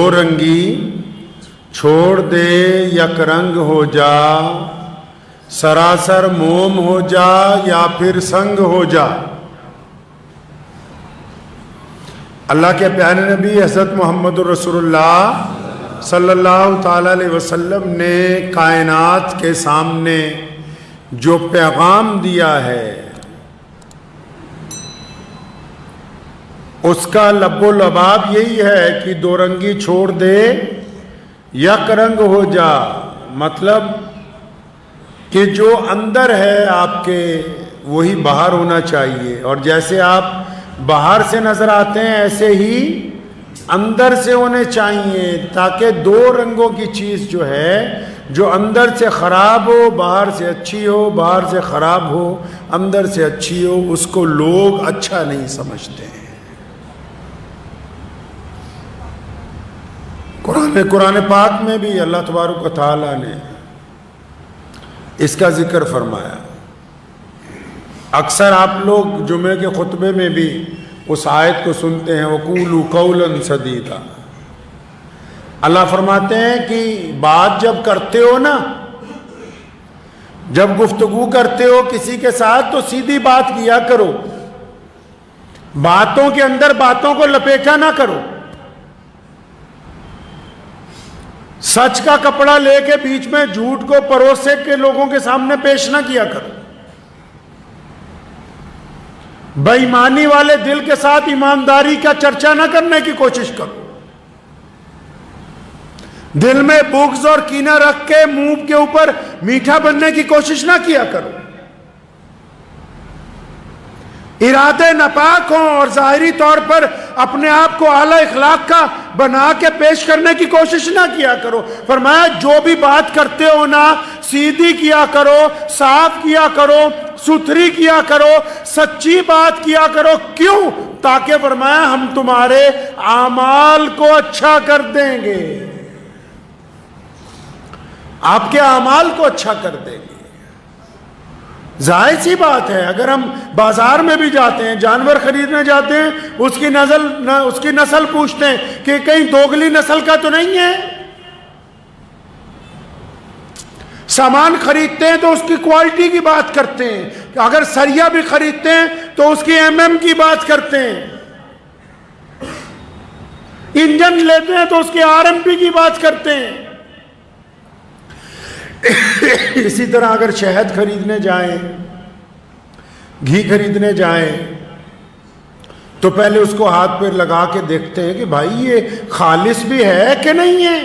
دو رنگی چھوڑ دے یک رنگ ہو جا، سراسر موم ہو جا یا پھر سنگ ہو جا۔ اللہ کے پیارے نبی حضرت محمد رسول اللہ صلی اللہ تعالی علیہ وسلم نے کائنات کے سامنے جو پیغام دیا ہے اس کا لب و لباب یہی ہے کہ دو رنگی چھوڑ دے یک رنگ ہو جا، مطلب کہ جو اندر ہے آپ کے وہی باہر ہونا چاہیے، اور جیسے آپ باہر سے نظر آتے ہیں ایسے ہی اندر سے ہونے چاہیے، تاکہ دو رنگوں کی چیز جو ہے جو اندر سے خراب ہو باہر سے اچھی ہو، باہر سے خراب ہو اندر سے اچھی ہو، اس کو لوگ اچھا نہیں سمجھتے ہیں۔ قرآن پاک میں بھی اللہ تبارک و تعالیٰ نے اس کا ذکر فرمایا۔ اکثر آپ لوگ جمعے کے خطبے میں بھی اس آیت کو سنتے ہیں، وَقُولُوا قَوْلًا سَدِيدًا۔ اللہ فرماتے ہیں کہ بات جب کرتے ہو نا، جب گفتگو کرتے ہو کسی کے ساتھ تو سیدھی بات کیا کرو، باتوں کے اندر باتوں کو لپیٹا نہ کرو، سچ کا کپڑا لے کے بیچ میں جھوٹ کو پروسے کے لوگوں کے سامنے پیش نہ کیا کرو، بے ایمانی والے دل کے ساتھ ایمانداری کا چرچا نہ کرنے کی کوشش کرو، دل میں بغض اور کینہ رکھ کے منہ کے اوپر میٹھا بننے کی کوشش نہ کیا کرو، ارادے ناپاک ہوں اور ظاہری طور پر اپنے آپ کو اعلی اخلاق کا بنا کے پیش کرنے کی کوشش نہ کیا کرو۔ فرمایا جو بھی بات کرتے ہو نا سیدھی کیا کرو، صاف کیا کرو، ستھری کیا کرو، سچی بات کیا کرو۔ کیوں؟ تاکہ فرمایا ہم تمہارے اعمال کو اچھا کر دیں گے، آپ کے اعمال کو اچھا کر دیں گے۔ ظاہر سی بات ہے، اگر ہم بازار میں بھی جاتے ہیں، جانور خریدنے جاتے ہیں، اس کی نسل پوچھتے ہیں کہ کہیں دوگلی نسل کا تو نہیں ہے، سامان خریدتے ہیں تو اس کی کوالٹی کی بات کرتے ہیں، اگر سریا بھی خریدتے ہیں تو اس کی MM کی بات کرتے ہیں، انجن لیتے ہیں تو اس کی RMP کی بات کرتے ہیں۔ اسی طرح اگر شہد خریدنے جائیں، گھی خریدنے جائیں تو پہلے اس کو ہاتھ پہ لگا کے دیکھتے ہیں کہ بھائی یہ خالص بھی ہے کہ نہیں ہے۔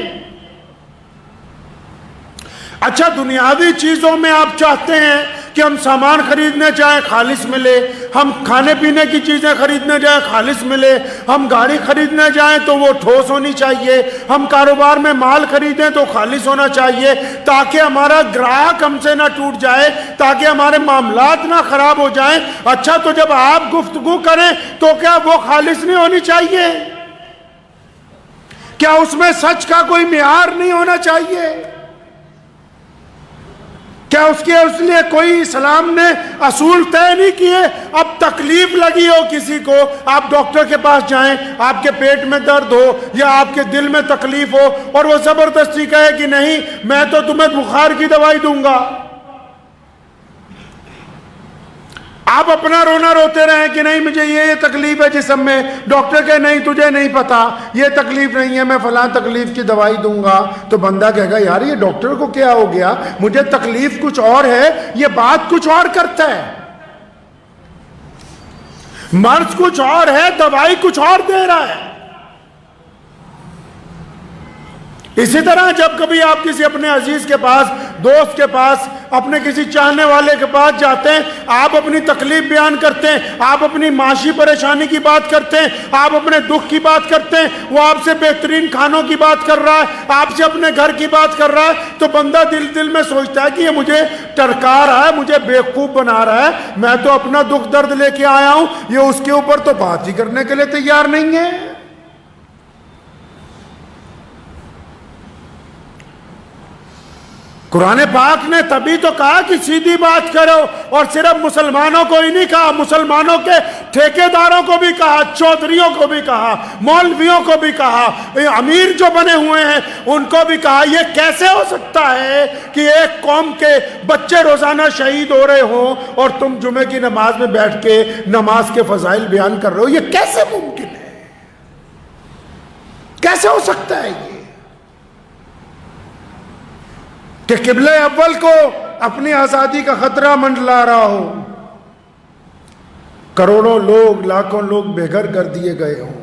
اچھا دنیاوی چیزوں میں آپ چاہتے ہیں کہ ہم سامان خریدنے جائیں خالص ملے، ہم کھانے پینے کی چیزیں خریدنے جائیں خالص ملے، ہم گاڑی خریدنے جائیں تو وہ ٹھوس ہونی چاہیے، ہم کاروبار میں مال خریدیں تو خالص ہونا چاہیے، تاکہ ہمارا گراہک ہم سے نہ ٹوٹ جائے، تاکہ ہمارے معاملات نہ خراب ہو جائیں۔ اچھا تو جب آپ گفتگو کریں تو کیا وہ خالص نہیں ہونی چاہیے؟ کیا اس میں سچ کا کوئی معیار نہیں ہونا چاہیے؟ کیا اس لیے کوئی اسلام نے اصول طے نہیں کیے؟ اب تکلیف لگی ہو کسی کو، آپ ڈاکٹر کے پاس جائیں، آپ کے پیٹ میں درد ہو یا آپ کے دل میں تکلیف ہو اور وہ زبردستی کہے کہ نہیں میں تو تمہیں بخار کی دوائی دوں گا، آپ اپنا رونا روتے رہیں کہ نہیں مجھے یہ تکلیف ہے جسم میں، ڈاکٹر کہے نہیں تجھے نہیں پتا یہ تکلیف نہیں ہے، میں فلاں تکلیف کی دوائی دوں گا، تو بندہ کہے گا یار یہ ڈاکٹر کو کیا ہو گیا، مجھے تکلیف کچھ اور ہے، یہ بات کچھ اور کرتا ہے، مرض کچھ اور ہے، دوائی کچھ اور دے رہا ہے۔ اسی طرح جب کبھی آپ کسی اپنے عزیز کے پاس، دوست کے پاس، اپنے کسی چاہنے والے کے پاس جاتے ہیں، آپ اپنی تکلیف بیان کرتے ہیں، آپ اپنی معاشی پریشانی کی بات کرتے ہیں، آپ اپنے دکھ کی بات کرتے ہیں، وہ آپ سے بہترین کھانوں کی بات کر رہا ہے، آپ سے اپنے گھر کی بات کر رہا ہے، تو بندہ دل میں سوچتا ہے کہ یہ مجھے ٹرکا رہا ہے، مجھے بیوقوف بنا رہا ہے، میں تو اپنا دکھ درد لے کے آیا ہوں، یہ اس کے اوپر تو بات ہی کرنے کے لیے تیار نہیں ہے۔ قرآن پاک نے تبھی تو کہا کہ سیدھی بات کرو، اور صرف مسلمانوں کو ہی نہیں کہا، مسلمانوں کے ٹھیکیداروں کو بھی کہا، چودھریوں کو بھی کہا، مولویوں کو بھی کہا، امیر جو بنے ہوئے ہیں ان کو بھی کہا، یہ کیسے ہو سکتا ہے کہ ایک قوم کے بچے روزانہ شہید ہو رہے ہوں اور تم جمعے کی نماز میں بیٹھ کے نماز کے فضائل بیان کر رہے ہو؟ یہ کیسے ممکن ہے؟ کیسے ہو سکتا ہے یہ کہ قبلہ اول کو اپنی آزادی کا خطرہ منڈلا رہا ہو، کروڑوں لوگ، لاکھوں لوگ بے گھر کر دیے گئے ہوں،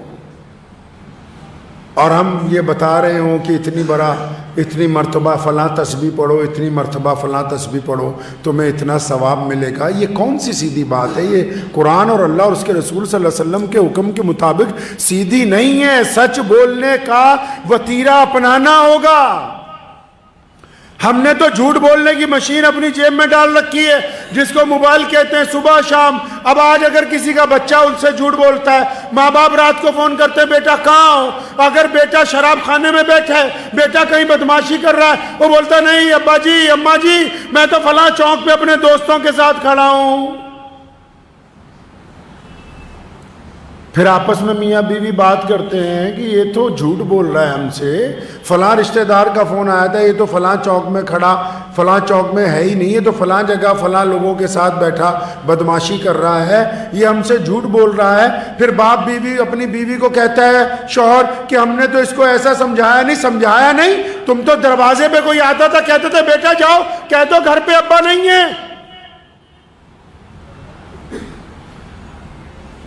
اور ہم یہ بتا رہے ہوں کہ اتنی مرتبہ فلاں تسبیح پڑھو، اتنی مرتبہ فلاں تسبیح پڑھو، تمہیں اتنا ثواب ملے گا؟ یہ کون سی سیدھی بات ہے؟ یہ قرآن اور اللہ اور اس کے رسول صلی اللہ علیہ وسلم کے حکم کے مطابق سیدھی نہیں ہے۔ سچ بولنے کا وتیرہ اپنانا ہوگا۔ ہم نے تو جھوٹ بولنے کی مشین اپنی جیب میں ڈال رکھی ہے، جس کو موبائل کہتے ہیں، صبح شام۔ اب آج اگر کسی کا بچہ ان سے جھوٹ بولتا ہے، ماں باپ رات کو فون کرتے ہیں، بیٹا کہاں ہو؟ اگر بیٹا شراب خانے میں بیٹھا ہے، بیٹا کہیں بدماشی کر رہا ہے، وہ بولتا نہیں ابا جی، اماں جی، میں تو فلاں چوک پہ اپنے دوستوں کے ساتھ کھڑا ہوں۔ پھر آپس میں میاں بیوی بات کرتے ہیں کہ یہ تو جھوٹ بول رہا ہے ہم سے، فلاں رشتہ دار کا فون آیا تھا، یہ تو فلاں چوک میں کھڑا، فلاں چوک میں ہے ہی نہیں، یہ تو فلاں جگہ فلاں لوگوں کے ساتھ بیٹھا بدماشی کر رہا ہے، یہ ہم سے جھوٹ بول رہا ہے۔ پھر باپ بیوی اپنی بیوی کو کہتا ہے، شوہر، کہ ہم نے تو اس کو ایسا سمجھایا نہیں، تم تو دروازے پہ کوئی آتا تھا کہتے تھے بیٹا جاؤ، کہہ دو گھر پہ ابا نہیں ہے،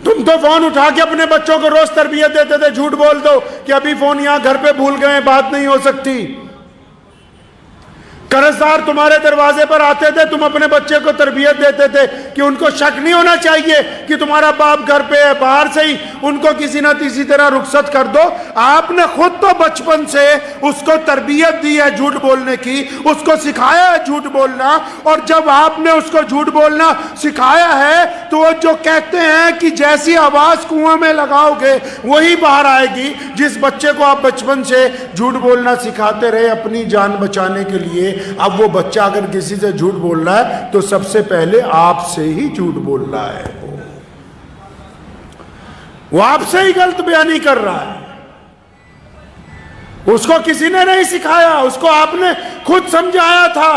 تم تو فون اٹھا کے اپنے بچوں کو روز تربیت دیتے تھے، جھوٹ بول دو کہ ابھی فون یہاں گھر پہ بھول گئے، بات نہیں ہو سکتی۔ قرضدار تمہارے دروازے پر آتے تھے، تم اپنے بچے کو تربیت دیتے تھے کہ ان کو شک نہیں ہونا چاہیے کہ تمہارا باپ گھر پہ ہے، باہر سے ہی ان کو کسی نہ کسی طرح رخصت کر دو۔ آپ نے خود تو بچپن سے اس کو تربیت دی ہے جھوٹ بولنے کی، اس کو سکھایا ہے جھوٹ بولنا، اور جب آپ نے اس کو جھوٹ بولنا سکھایا ہے تو وہ جو کہتے ہیں کہ جیسی آواز کنویں میں لگاؤ گے وہی باہر آئے گی۔ جس بچے کو آپ بچپن سے جھوٹ بولنا سکھاتے رہے اپنی جان بچانے کے لیے، اب وہ بچہ اگر کسی سے جھوٹ بول رہا ہے تو سب سے پہلے آپ سے ہی جھوٹ بول رہا ہے، وہ آپ سے ہی غلط بیانی کر رہا ہے۔ اس کو کسی نے نہیں سکھایا، اس کو آپ نے خود سمجھایا تھا۔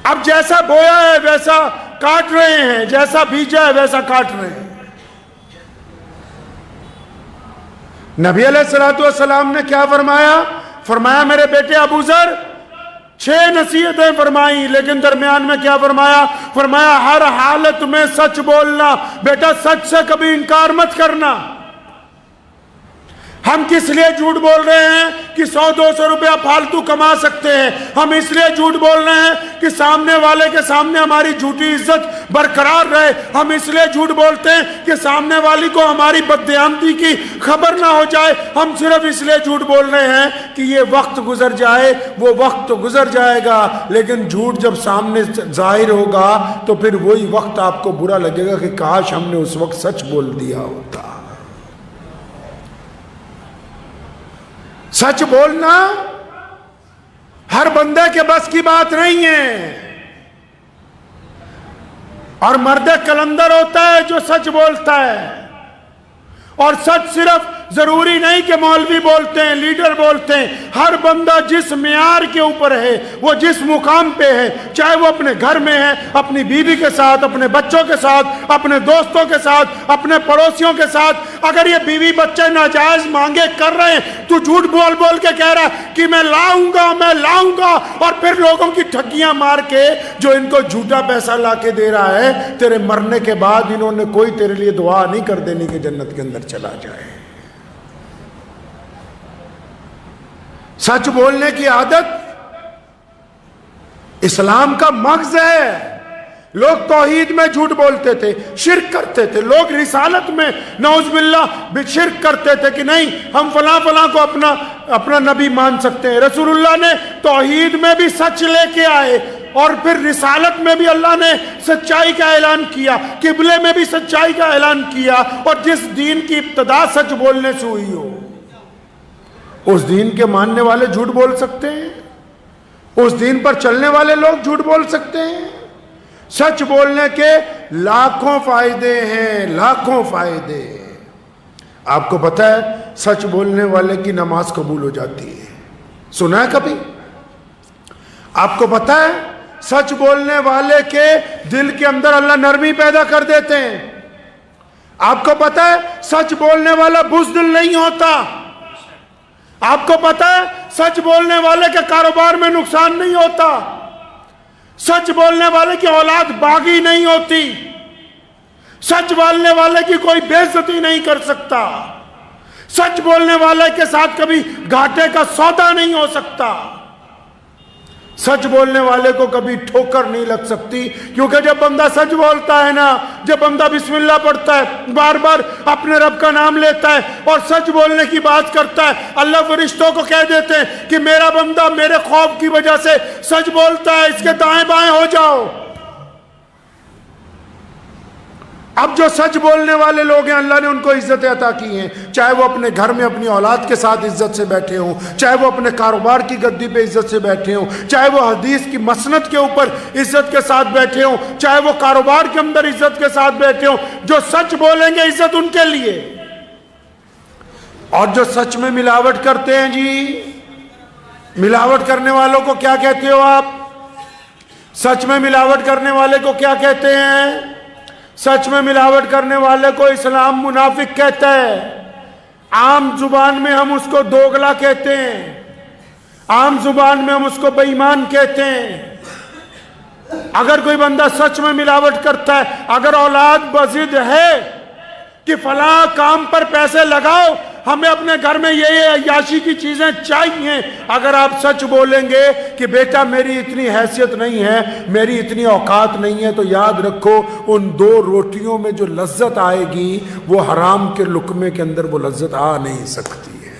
اب جیسا بویا ہے ویسا کاٹ رہے ہیں، جیسا بیجا ہے ویسا کاٹ رہے ہیں۔ نبی علیہ الصلوۃ والسلام نے کیا فرمایا؟ فرمایا میرے بیٹے ابو ذر 6 نصیحتیں فرمائی، لیکن درمیان میں کیا فرمایا؟ فرمایا ہر حالت میں سچ بولنا، بیٹا سچ سے کبھی انکار مت کرنا۔ ہم کس لیے جھوٹ بول رہے ہیں کہ 100-200 روپیہ فالتو کما سکتے ہیں؟ ہم اس لیے جھوٹ بول رہے ہیں کہ سامنے والے کے سامنے ہماری جھوٹی عزت برقرار رہے۔ ہم اس لیے جھوٹ بولتے ہیں کہ سامنے والی کو ہماری بددیانتی کی خبر نہ ہو جائے۔ ہم صرف اس لیے جھوٹ بول رہے ہیں کہ یہ وقت گزر جائے۔ وہ وقت تو گزر جائے گا، لیکن جھوٹ جب سامنے ظاہر ہوگا تو پھر وہی وقت آپ کو برا لگے گا کہ کاش ہم نے اس وقت سچ بول دیا ہوتا۔ سچ بولنا ہر بندے کے بس کی بات نہیں ہے، اور مرد کلندر ہوتا ہے جو سچ بولتا ہے۔ اور سچ صرف ضروری نہیں کہ مولوی بولتے ہیں، لیڈر بولتے ہیں، ہر بندہ جس معیار کے اوپر ہے، وہ جس مقام پہ ہے، چاہے وہ اپنے گھر میں ہے، اپنی بیوی کے ساتھ، اپنے بچوں کے ساتھ، اپنے دوستوں کے ساتھ، اپنے پڑوسیوں کے ساتھ، اگر یہ بیوی بچے ناجائز مانگے کر رہے ہیں تو جھوٹ بول بول کے کہہ رہا ہے کہ میں لاؤں گا، اور پھر لوگوں کی ٹھگیاں مار کے جو ان کو جھوٹا پیسہ لا کے دے رہا ہے، تیرے مرنے کے بعد انہوں نے کوئی تیرے لیے دعا نہیں کر دینی کہ جنت کے اندر چلا جائے۔ سچ بولنے کی عادت اسلام کا مغز ہے۔ لوگ توحید میں جھوٹ بولتے تھے، شرک کرتے تھے، لوگ رسالت میں نعوذ باللہ شرک کرتے تھے کہ نہیں ہم فلاں کو اپنا نبی مان سکتے ہیں۔ رسول اللہ نے توحید میں بھی سچ لے کے آئے، اور پھر رسالت میں بھی اللہ نے سچائی کا اعلان کیا، قبلے میں بھی سچائی کا اعلان کیا، اور جس دین کی ابتدا سچ بولنے سے ہوئی ہو اس دین کے ماننے والے جھوٹ بول سکتے ہیں، اس دین پر چلنے والے لوگ جھوٹ بول سکتے ہیں۔ سچ بولنے کے لاکھوں فائدے ہیں، لاکھوں فائدے۔ آپ کو پتہ ہے سچ بولنے والے کی نماز قبول ہو جاتی ہے، سنا ہے کبھی؟ آپ کو پتہ ہے سچ بولنے والے کے دل کے اندر اللہ نرمی پیدا کر دیتے ہیں۔ آپ کو پتہ ہے سچ بولنے والا بزدل نہیں ہوتا۔ آپ کو پتہ ہے سچ بولنے والے کے کاروبار میں نقصان نہیں ہوتا۔ سچ بولنے والے کی اولاد باغی نہیں ہوتی۔ سچ بولنے والے کی کوئی بے عزتی نہیں کر سکتا۔ سچ بولنے والے کے ساتھ کبھی گھاٹے کا سودا نہیں ہو سکتا۔ سچ بولنے والے کو کبھی ٹھوکر نہیں لگ سکتی، کیونکہ جب بندہ سچ بولتا ہے نا، جب بندہ بسم اللہ پڑھتا ہے، بار بار اپنے رب کا نام لیتا ہے اور سچ بولنے کی بات کرتا ہے، اللہ فرشتوں کو کہہ دیتے ہیں کہ میرا بندہ میرے خوف کی وجہ سے سچ بولتا ہے، اس کے دائیں بائیں ہو جاؤ۔ اب جو سچ بولنے والے لوگ ہیں اللہ نے ان کو عزت عطا کی ہیں، چاہے وہ اپنے گھر میں اپنی اولاد کے ساتھ عزت سے بیٹھے ہوں، چاہے وہ اپنے کاروبار کی گدی پہ عزت سے بیٹھے ہوں، چاہے وہ حدیث کی مسند کے اوپر عزت کے ساتھ بیٹھے ہوں، چاہے وہ کاروبار کے اندر عزت کے ساتھ بیٹھے ہوں۔ جو سچ بولیں گے عزت ان کے لیے۔ اور جو سچ میں ملاوٹ کرتے ہیں جی، ملاوٹ کرنے والوں کو کیا کہتے ہو آپ؟ سچ میں ملاوٹ کرنے والے کو کیا کہتے ہیں؟ سچ میں ملاوٹ کرنے والے کو اسلام منافق کہتا ہے۔ عام زبان میں ہم اس کو دوگلا کہتے ہیں، عام زبان میں ہم اس کو بے ایمان کہتے ہیں۔ اگر کوئی بندہ سچ میں ملاوٹ کرتا ہے، اگر اولاد بضد ہے کہ فلاں کام پر پیسے لگاؤ، ہمیں اپنے گھر میں یہ عیاشی کی چیزیں چاہیے، اگر آپ سچ بولیں گے کہ بیٹا میری اتنی حیثیت نہیں ہے، میری اتنی اوقات نہیں ہے، تو یاد رکھو ان 2 روٹیوں میں جو لذت آئے گی وہ حرام کے لقمے کے اندر وہ لذت آ نہیں سکتی ہے۔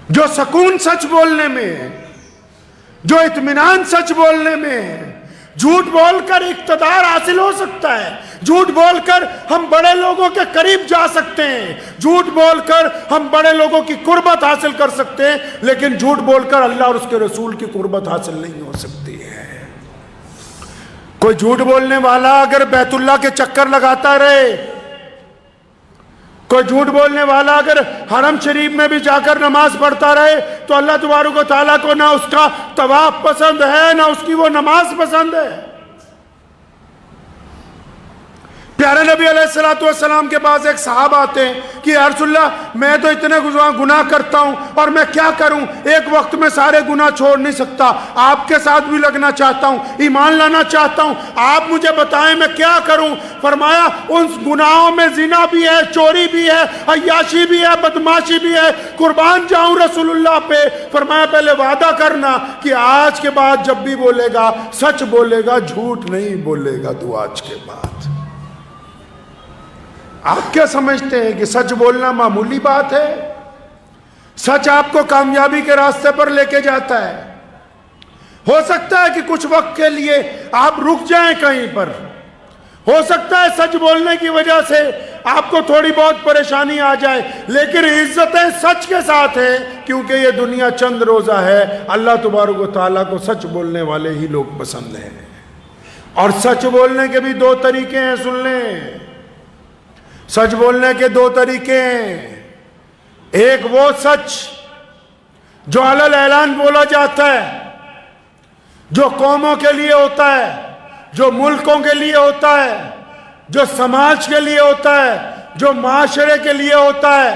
جو سکون سچ بولنے میں ہے، جو اطمینان سچ بولنے میں ہے، جھوٹ بول کر اقتدار حاصل ہو سکتا ہے، جھوٹ بول کر ہم بڑے لوگوں کے قریب جا سکتے ہیں، جھوٹ بول کر ہم بڑے لوگوں کی قربت حاصل کر سکتے ہیں، لیکن جھوٹ بول کر اللہ اور اس کے رسول کی قربت حاصل نہیں ہو سکتی ہے۔ کوئی جھوٹ بولنے والا اگر بیت اللہ کے چکر لگاتا رہے، کوئی جھوٹ بولنے والا اگر حرم شریف میں بھی جا کر نماز پڑھتا رہے، تو اللہ تبارک و تعالیٰ کو نہ اس کا طواف پسند ہے، نہ اس کی وہ نماز پسند ہے۔ پیارے نبی علیہ السلام کے پاس ایک صاحب آتے ہیں کہ یا رسول اللہ میں تو اتنے گناہ کرتا ہوں اور میں کیا کروں، ایک وقت میں سارے گناہ چھوڑ نہیں سکتا، آپ کے ساتھ بھی لگنا چاہتا ہوں، ایمان لانا چاہتا ہوں، آپ مجھے بتائیں میں کیا کروں۔ فرمایا ان گناہوں میں زنا بھی ہے، چوری بھی ہے، عیاشی بھی ہے، بدماشی بھی ہے، قربان جاؤں رسول اللہ پہ۔ فرمایا پہلے وعدہ کرنا کہ آج کے بعد جب بھی بولے گا سچ بولے گا، جھوٹ نہیں بولے گا تو آج کے بعد۔ آپ کیا سمجھتے ہیں کہ سچ بولنا معمولی بات ہے؟ سچ آپ کو کامیابی کے راستے پر لے کے جاتا ہے۔ ہو سکتا ہے کہ کچھ وقت کے لیے آپ رک جائیں کہیں پر، ہو سکتا ہے سچ بولنے کی وجہ سے آپ کو تھوڑی بہت پریشانی آ جائے، لیکن عزتیں سچ کے ساتھ ہیں، کیونکہ یہ دنیا چند روزہ ہے۔ اللہ تبارک و تعالیٰ کو سچ بولنے والے ہی لوگ پسند ہیں۔ اور سچ بولنے کے بھی 2 طریقے ہیں، سن لیں۔ سچ بولنے کے 2 طریقے ہیں۔ ایک وہ سچ جو علی الاعلان بولا جاتا ہے، جو قوموں کے لیے ہوتا ہے، جو ملکوں کے لیے ہوتا ہے، جو سماج کے لیے ہوتا ہے، جو معاشرے کے لیے ہوتا ہے۔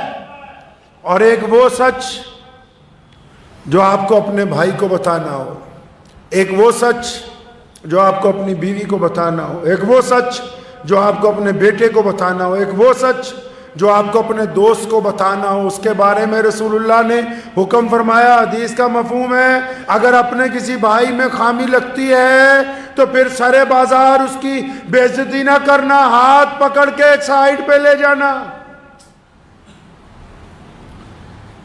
اور ایک وہ سچ جو آپ کو اپنے بھائی کو بتانا ہو، ایک وہ سچ جو آپ کو اپنی بیوی کو بتانا ہو، ایک وہ سچ جو آپ کو اپنے بیٹے کو بتانا ہو، ایک وہ سچ جو آپ کو اپنے دوست کو بتانا ہو۔ اس کے بارے میں رسول اللہ نے حکم فرمایا، حدیث کا مفہوم ہے اگر اپنے کسی بھائی میں خامی لگتی ہے تو پھر سرے بازار اس کی بے عزتی نہ کرنا، ہاتھ پکڑ کے ایک سائیڈ پہ لے جانا،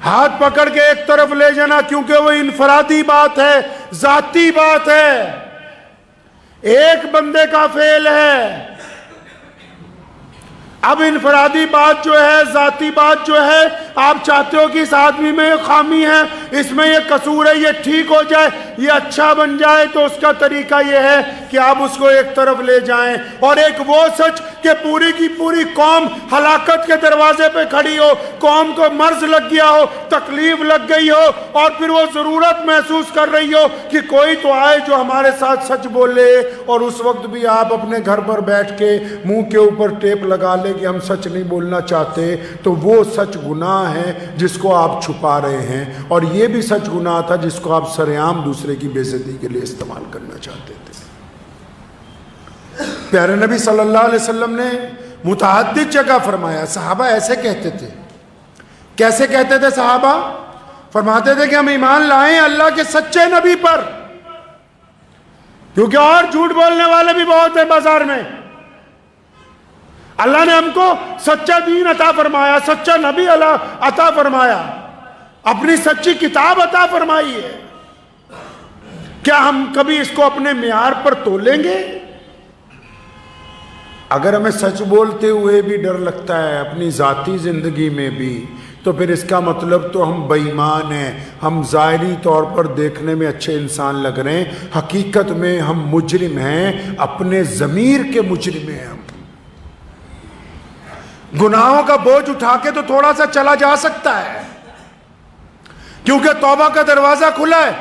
ہاتھ پکڑ کے ایک طرف لے جانا، کیونکہ وہ انفرادی بات ہے، ذاتی بات ہے، ایک بندے کا فعل ہے۔ اب انفرادی بات جو ہے، ذاتی بات جو ہے، آپ چاہتے ہو کہ اس آدمی میں یہ خامی ہے، اس میں یہ قصور ہے، یہ ٹھیک ہو جائے، یہ اچھا بن جائے، تو اس کا طریقہ یہ ہے کہ آپ اس کو ایک طرف لے جائیں، اور ایک وہ سچ کہ پوری کی پوری قوم ہلاکت کے دروازے پہ کھڑی ہو، قوم کو مرض لگ گیا ہو، تکلیف لگ گئی ہو، اور پھر وہ ضرورت محسوس کر رہی ہو کہ کوئی تو آئے جو ہمارے ساتھ سچ بولے، اور اس وقت بھی آپ اپنے گھر پر بیٹھ کے منہ کے اوپر ٹیپ لگا لے کہ ہم سچ نہیں بولنا چاہتے، تو وہ سچ گناہ ہے جس کو آپ چھپا رہے ہیں، اور یہ بھی سچ گناہ تھا جس کو آپ سرعام دوسرے کی بے عزتی کے لیے استعمال کرنا چاہتے تھے۔ پیارے نبی صلی اللہ علیہ وسلم نے متعدد جگہ فرمایا، صحابہ ایسے کہتے تھے۔ کیسے کہتے تھے صحابہ؟ فرماتے تھے کہ ہم ایمان لائیں اللہ کے سچے نبی پر، کیونکہ اور جھوٹ بولنے والے بھی بہت ہیں بازار میں۔ اللہ نے ہم کو سچا دین عطا فرمایا، سچا نبی عطا فرمایا، اپنی سچی کتاب عطا فرمائی ہے، کیا ہم کبھی اس کو اپنے معیار پر تولیں گے؟ اگر ہمیں سچ بولتے ہوئے بھی ڈر لگتا ہے اپنی ذاتی زندگی میں بھی، تو پھر اس کا مطلب تو ہم بے ایمان ہیں، ہم ظاہری طور پر دیکھنے میں اچھے انسان لگ رہے ہیں، حقیقت میں ہم مجرم ہیں، اپنے ضمیر کے مجرم ہیں۔ ہم گناہوں کا بوجھ اٹھا کے تو تھوڑا سا چلا جا سکتا ہے، کیونکہ توبہ کا دروازہ کھلا ہے۔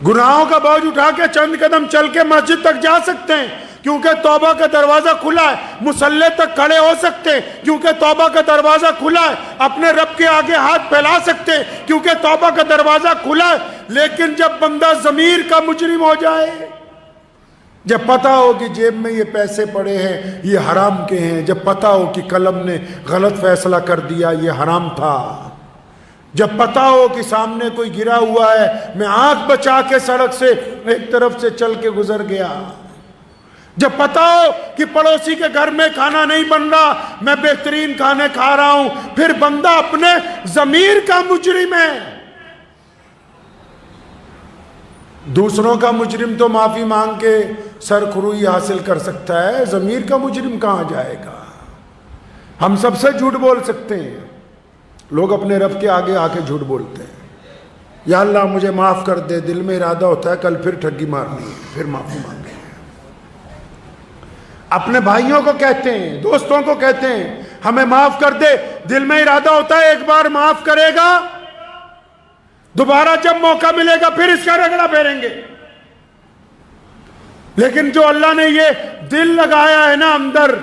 گناہوں کا بوجھ اٹھا کے چند قدم چل کے مسجد تک جا سکتے ہیں، کیونکہ توبہ کا دروازہ کھلا ہے۔ مصلی تک کھڑے ہو سکتے ہیں، کیونکہ توبہ کا دروازہ کھلا ہے۔ اپنے رب کے آگے ہاتھ پھیلا سکتے ہیں، کیونکہ توبہ کا دروازہ کھلا ہے۔ لیکن جب بندہ ضمیر کا مجرم ہو جائے، جب پتہ ہو کہ جیب میں یہ پیسے پڑے ہیں یہ حرام کے ہیں، جب پتہ ہو کہ قلم نے غلط فیصلہ کر دیا یہ حرام تھا، جب پتہ ہو کہ سامنے کوئی گرا ہوا ہے میں آنکھ بچا کے سڑک سے ایک طرف سے چل کے گزر گیا، جب پتہ ہو کہ پڑوسی کے گھر میں کھانا نہیں بن رہا میں بہترین کھانے کھا رہا ہوں، پھر بندہ اپنے ضمیر کا مجرم ہے۔ دوسروں کا مجرم تو معافی مانگ کے سرخروئی حاصل کر سکتا ہے، ضمیر کا مجرم کہاں جائے گا؟ ہم سب سے جھوٹ بول سکتے ہیں، لوگ اپنے رب کے آگے آ کے جھوٹ بولتے ہیں، یا اللہ مجھے معاف کر دے، دل میں ارادہ ہوتا ہے کل پھر ٹھگی مارنی ہے، پھر معافی مانگے۔ اپنے بھائیوں کو کہتے ہیں، دوستوں کو کہتے ہیں ہمیں معاف کر دے، دل میں ارادہ ہوتا ہے ایک بار معاف کرے گا، دوبارہ جب موقع ملے گا پھر اس کا رگڑا پھیریں گے۔ لیکن جو اللہ نے یہ دل لگایا ہے نا اندر،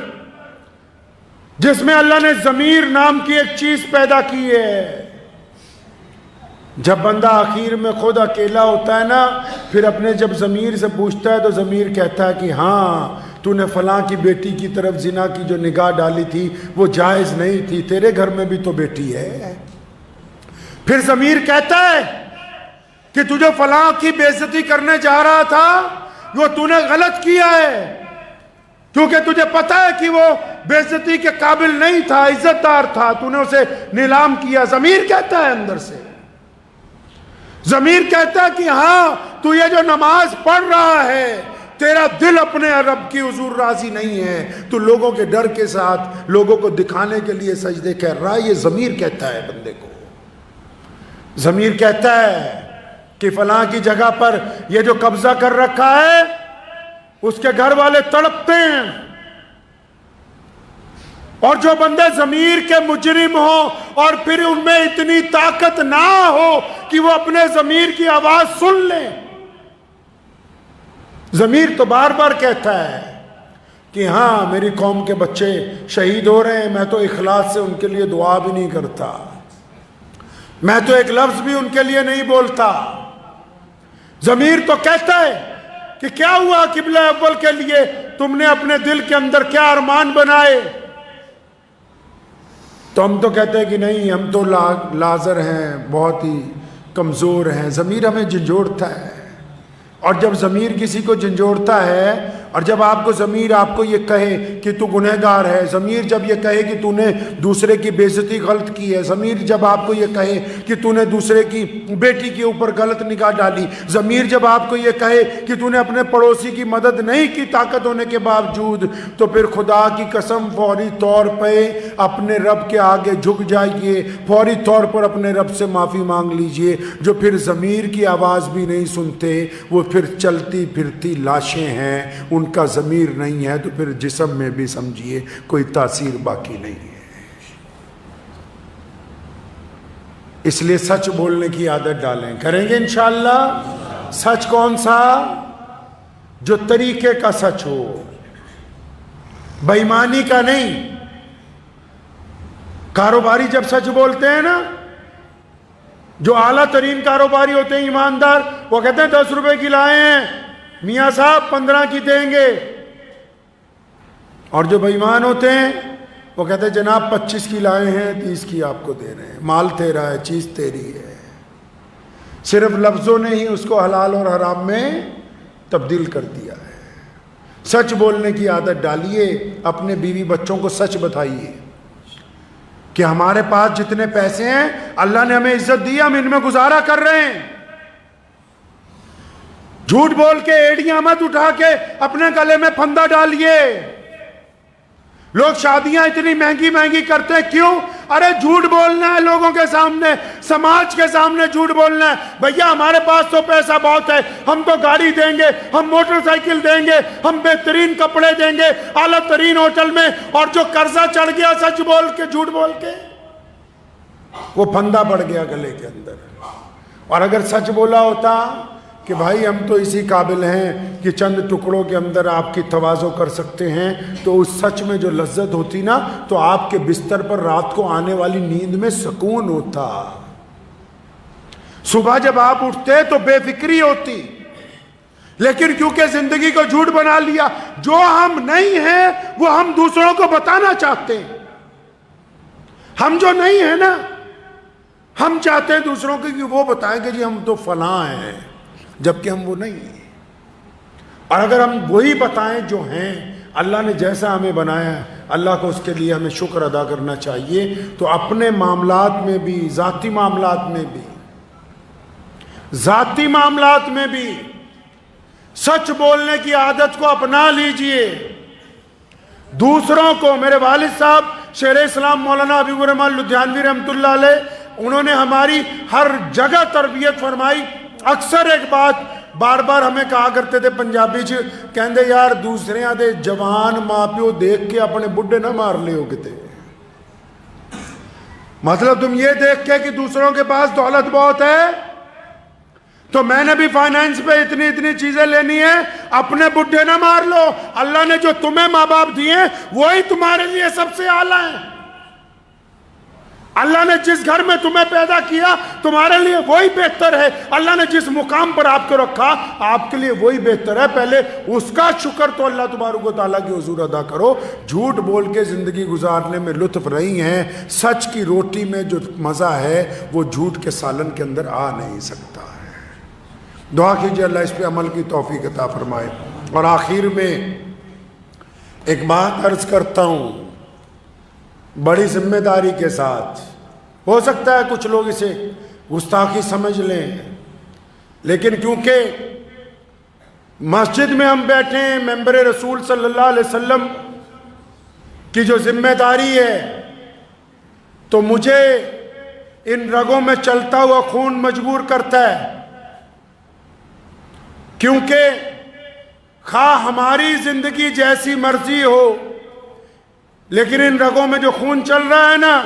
جس میں اللہ نے ضمیر نام کی ایک چیز پیدا کی ہے، جب بندہ آخر میں خود اکیلا ہوتا ہے نا، پھر اپنے جب ضمیر سے پوچھتا ہے تو ضمیر کہتا ہے کہ ہاں تو نے فلاں کی بیٹی کی طرف زنا کی جو نگاہ ڈالی تھی وہ جائز نہیں تھی، تیرے گھر میں بھی تو بیٹی ہے۔ پھر ضمیر کہتا ہے کہ تجھے فلاں کی بے عزتی کرنے جا رہا تھا وہ تو نے غلط کیا ہے، کیونکہ تجھے پتا ہے کہ وہ بے عزتی کے قابل نہیں تھا، عزت دار تھا، تو نے اسے نیلام کیا۔ ضمیر کہتا ہے اندر سے، ضمیر کہتا ہے کہ ہاں تو یہ جو نماز پڑھ رہا ہے تیرا دل اپنے رب کی حضور راضی نہیں ہے، تو لوگوں کے ڈر کے ساتھ لوگوں کو دکھانے کے لیے سجدے کر رہا ہے۔ یہ ضمیر کہتا ہے بندے کو، ضمیر کہتا ہے کہ فلاں کی جگہ پر یہ جو قبضہ کر رکھا ہے اس کے گھر والے تڑپتے ہیں۔ اور جو بندے ضمیر کے مجرم ہوں اور پھر ان میں اتنی طاقت نہ ہو کہ وہ اپنے ضمیر کی آواز سن لیں، ضمیر تو بار بار کہتا ہے کہ ہاں میری قوم کے بچے شہید ہو رہے ہیں، میں تو اخلاص سے ان کے لیے دعا بھی نہیں کرتا، میں تو ایک لفظ بھی ان کے لیے نہیں بولتا۔ ضمیر تو کہتا ہے کہ کیا ہوا قبلہ اول کے لیے تم نے اپنے دل کے اندر کیا ارمان بنائے، تو ہم تو کہتے ہیں کہ نہیں ہم تو لازر ہیں، بہت ہی کمزور ہیں۔ ضمیر ہمیں جھنجھوڑتا ہے، اور جب ضمیر کسی کو جھنجھوڑتا ہے اور جب آپ کو ضمیر آپ کو یہ کہے کہ تو گنہگار ہے، ضمیر جب یہ کہے کہ تو نے دوسرے کی بے عزتی غلط کی ہے، ضمیر جب آپ کو یہ کہے کہ تو نے دوسرے کی بیٹی کے اوپر غلط نگاہ ڈالی، ضمیر جب آپ کو یہ کہے کہ تو نے اپنے پڑوسی کی مدد نہیں کی طاقت ہونے کے باوجود، تو پھر خدا کی قسم فوری طور پہ اپنے رب کے آگے جھک جائیے، فوری طور پر اپنے رب سے معافی مانگ لیجئے۔ جو پھر ضمیر کی آواز بھی نہیں سنتے، وہ پھر چلتی پھرتی لاشیں ہیں، ان کا ضمیر نہیں ہے، تو پھر جسم میں بھی سمجھیے کوئی تاثیر باقی نہیں ہے۔ اس لیے سچ بولنے کی عادت ڈالیں، کریں گے انشاءاللہ۔ سچ کون سا؟ جو طریقے کا سچ ہو، بے ایمانی کا نہیں۔ کاروباری جب سچ بولتے ہیں نا، جو اعلیٰ ترین کاروباری ہوتے ہیں ایماندار، وہ کہتے ہیں 10 روپے کی لائے ہیں میاں صاحب 15 کی دیں گے، اور جو بے ایمان ہوتے ہیں وہ کہتے ہیں جناب 25 کی لائے ہیں 30 کی آپ کو دے رہے ہیں، مال تیرا ہے، چیز تیری ہے۔ صرف لفظوں نے ہی اس کو حلال اور حرام میں تبدیل کر دیا ہے۔ سچ بولنے کی عادت ڈالیے، اپنے بیوی بچوں کو سچ بتائیے کہ ہمارے پاس جتنے پیسے ہیں اللہ نے ہمیں عزت دی، ہم ان میں گزارا کر رہے ہیں۔ جھوٹ بول کے ایڑیاں مت اٹھا کے اپنے گلے میں پھندا ڈالیے۔ لوگ شادیاں اتنی مہنگی مہنگی کرتے ہیں، کیوں؟ ارے جھوٹ بولنا ہے لوگوں کے سامنے، سماج کے سامنے جھوٹ بولنا ہے۔ بھیا ہمارے پاس تو پیسہ بہت ہے، ہم تو گاڑی دیں گے، ہم موٹر سائیکل دیں گے، ہم بہترین کپڑے دیں گے اعلیٰ ترین ہوٹل میں، اور جو قرضہ چڑھ گیا سچ بول کے جھوٹ بول کے، وہ پھندا پڑ گیا گلے کے اندر۔ اور اگر سچ بولا ہوتا کہ بھائی ہم تو اسی قابل ہیں کہ چند ٹکڑوں کے اندر آپ کی تواضع کر سکتے ہیں، تو اس سچ میں جو لذت ہوتی نا، تو آپ کے بستر پر رات کو آنے والی نیند میں سکون ہوتا۔ صبح جب آپ اٹھتے تو بے فکری ہوتی، لیکن کیونکہ زندگی کو جھوٹ بنا لیا، جو ہم نہیں ہیں وہ ہم دوسروں کو بتانا چاہتے ہیں۔ ہم جو نہیں ہیں نا، ہم چاہتے ہیں دوسروں کو کہ وہ بتائیں کہ جی ہم تو فلاں ہیں، جبکہ ہم وہ نہیں ہیں۔ اور اگر ہم وہی بتائیں جو ہیں، اللہ نے جیسا ہمیں بنایا ہے، اللہ کو اس کے لیے ہمیں شکر ادا کرنا چاہیے۔ تو اپنے معاملات میں بھی، ذاتی معاملات میں بھی سچ بولنے کی عادت کو اپنا لیجئے۔ دوسروں کو، میرے والد صاحب شیخ اسلام مولانا حبیب الرحمن لدھیانوی رحمۃ اللہ علیہ، انہوں نے ہماری ہر جگہ تربیت فرمائی۔ اکثر ایک بات بار بار ہمیں کہا کرتے تھے پنجابی چ، کہندے یار دوسریاں دے جوان ماں پیو دیکھ کے اپنے بڈھے نہ مار لے ہو کتے۔ مطلب تم یہ دیکھ کے کہ دوسروں کے پاس دولت بہت ہے تو میں نے بھی فائنانس پہ اتنی چیزیں لینی ہے، اپنے بڈھے نہ مار لو۔ اللہ نے جو تمہیں ماں باپ دیے ہیں وہی تمہارے لیے سب سے اعلیٰ ہیں۔ اللہ نے جس گھر میں تمہیں پیدا کیا تمہارے لیے وہی بہتر ہے۔ اللہ نے جس مقام پر آپ کو رکھا آپ کے لیے وہی بہتر ہے۔ پہلے اس کا شکر تو اللہ تبارک و تعالیٰ کی حضور ادا کرو۔ جھوٹ بول کے زندگی گزارنے میں لطف رہی ہیں، سچ کی روٹی میں جو مزہ ہے وہ جھوٹ کے سالن کے اندر آ نہیں سکتا ہے۔ دعا کیجئے اللہ اس پہ عمل کی توفیق عطا فرمائے۔ اور آخر میں ایک بات عرض کرتا ہوں بڑی ذمہ داری کے ساتھ، ہو سکتا ہے کچھ لوگ اسے گستاخی سمجھ لیں، لیکن کیونکہ مسجد میں ہم بیٹھے ہیں، ممبر رسول صلی اللہ علیہ وسلم کی جو ذمہ داری ہے، تو مجھے ان رگوں میں چلتا ہوا خون مجبور کرتا ہے، کیونکہ خواہ ہماری زندگی جیسی مرضی ہو، لیکن ان رگوں میں جو خون چل رہا ہے نا،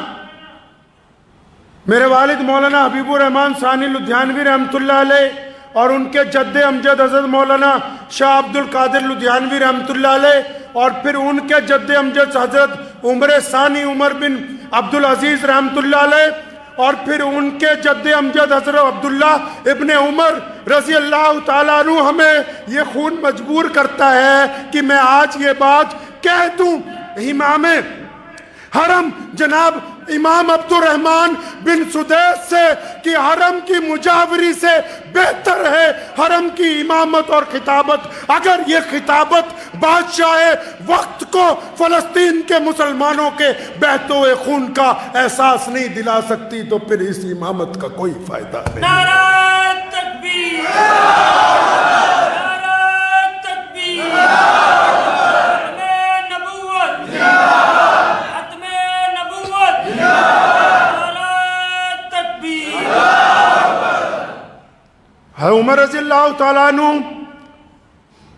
میرے والد مولانا حبیب الرحمن ثانی لدھیانوی رحمۃ اللہ علیہ اور ان کے جد امجد حضرت مولانا شاہ عبد القادر لدھیانوی رحمۃ اللہ علیہ، اور پھر ان کے جد امجد حضرت عمر ثانی عمر بن عبد العزیز رحمۃ اللہ علیہ، اور پھر ان کے جد امجد حضرت عبداللہ ابن عمر رضی اللہ تعالیٰ عنہ، ہمیں یہ خون مجبور کرتا ہے کہ میں آج یہ بات کہہ دوں۔ امام حرم جناب امام عبدالرحمن بن سدیس سے کہ حرم کی مجاوری سے بہتر ہے حرم کی امامت اور خطابت. اگر یہ خطابت بادشاہ وقت کو فلسطین کے مسلمانوں کے بہتے ہوئے خون کا احساس نہیں دلا سکتی تو پھر اس امامت کا کوئی فائدہ نہیں. نعرہ تکبیر، نعرہ تکبیر، ختم نبوت، ختم نبوت، نعرہ تکبیر. ہے عمر رضی اللہ تعالیٰ عنہ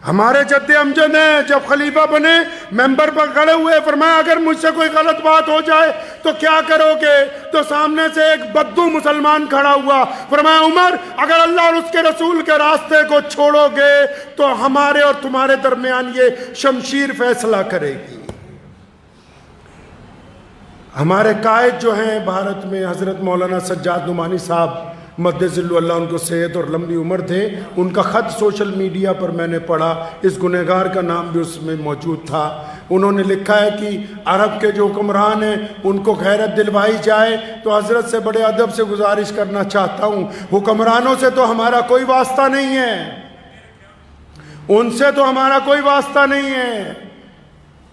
ہمارے جد امجد ہیں، جب خلیفہ بنے ممبر پر کھڑے ہوئے، فرمایا اگر مجھ سے کوئی غلط بات ہو جائے تو کیا کرو گے؟ تو سامنے سے ایک بدو مسلمان کھڑا ہوا، فرمایا عمر اگر اللہ اور اس کے رسول کے راستے کو چھوڑو گے تو ہمارے اور تمہارے درمیان یہ شمشیر فیصلہ کرے گی. ہمارے قائد جو ہیں بھارت میں حضرت مولانا سجاد نعمانی صاحب مدذل اللہ ان کو صحت اور لمبی عمر تھے، ان کا خط سوشل میڈیا پر میں نے پڑھا، اس گنہگار کا نام بھی اس میں موجود تھا. انہوں نے لکھا ہے کہ عرب کے جو حکمران ہیں ان کو غیرت دلوائی جائے تو حضرت سے بڑے ادب سے گزارش کرنا چاہتا ہوں، حکمرانوں سے تو ہمارا کوئی واسطہ نہیں ہے، ان سے تو ہمارا کوئی واسطہ نہیں ہے،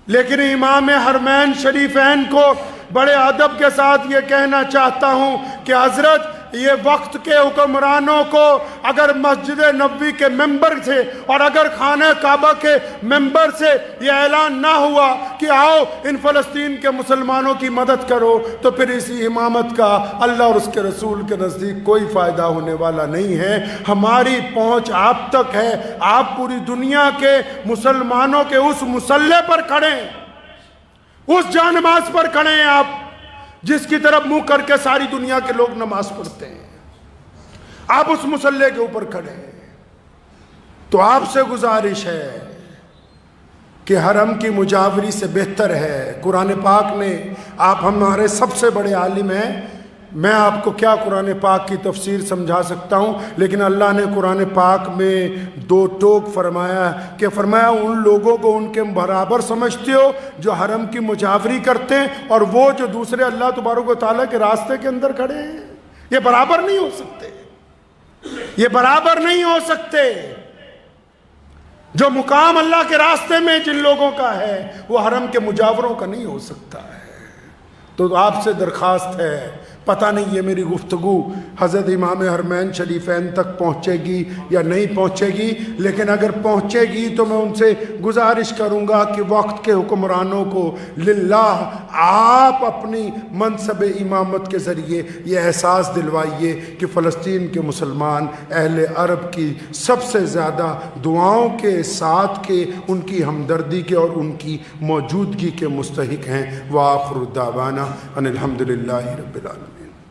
لیکن امام حرمین شریفین کو بڑے ادب کے ساتھ یہ کہنا چاہتا ہوں کہ حضرت یہ وقت کے حکمرانوں کو اگر مسجد نبوی کے ممبر سے اور اگر خانہ کعبہ کے ممبر سے یہ اعلان نہ ہوا کہ آؤ ان فلسطین کے مسلمانوں کی مدد کرو تو پھر اسی امامت کا اللہ اور اس کے رسول کے نزدیک کوئی فائدہ ہونے والا نہیں ہے. ہماری پہنچ آپ تک ہے، آپ پوری دنیا کے مسلمانوں کے اس مسلح پر کھڑیں، اس جانماز پر کھڑے ہیں آپ جس کی طرف منہ کر کے ساری دنیا کے لوگ نماز پڑھتے ہیں، آپ اس مسلح کے اوپر کھڑے ہیں. تو آپ سے گزارش ہے کہ حرم کی مجاوری سے بہتر ہے قرآن پاک نے. آپ ہمارے سب سے بڑے عالم ہیں، میں آپ کو کیا قرآن پاک کی تفسیر سمجھا سکتا ہوں، لیکن اللہ نے قرآن پاک میں دو ٹوک فرمایا کہ فرمایا ان لوگوں کو ان کے برابر سمجھتے ہو جو حرم کی مجاوری کرتے ہیں اور وہ جو دوسرے اللہ تبارک و تعالیٰ کے راستے کے اندر کھڑے ہیں. یہ برابر نہیں ہو سکتے، یہ برابر نہیں ہو سکتے. جو مقام اللہ کے راستے میں جن لوگوں کا ہے وہ حرم کے مجاوروں کا نہیں ہو سکتا ہے. تو آپ سے درخواست ہے، پتہ نہیں یہ میری گفتگو حضرت امام حرمین شریفین تک پہنچے گی یا نہیں پہنچے گی، لیکن اگر پہنچے گی تو میں ان سے گزارش کروں گا کہ وقت کے حکمرانوں کو للہ آپ اپنی منصب امامت کے ذریعے یہ احساس دلوائیے کہ فلسطین کے مسلمان اہل عرب کی سب سے زیادہ دعاؤں کے ساتھ کے ان کی ہمدردی کے اور ان کی موجودگی کے مستحق ہیں. وآخر دعوانا ان الحمدللہ رب العالمین.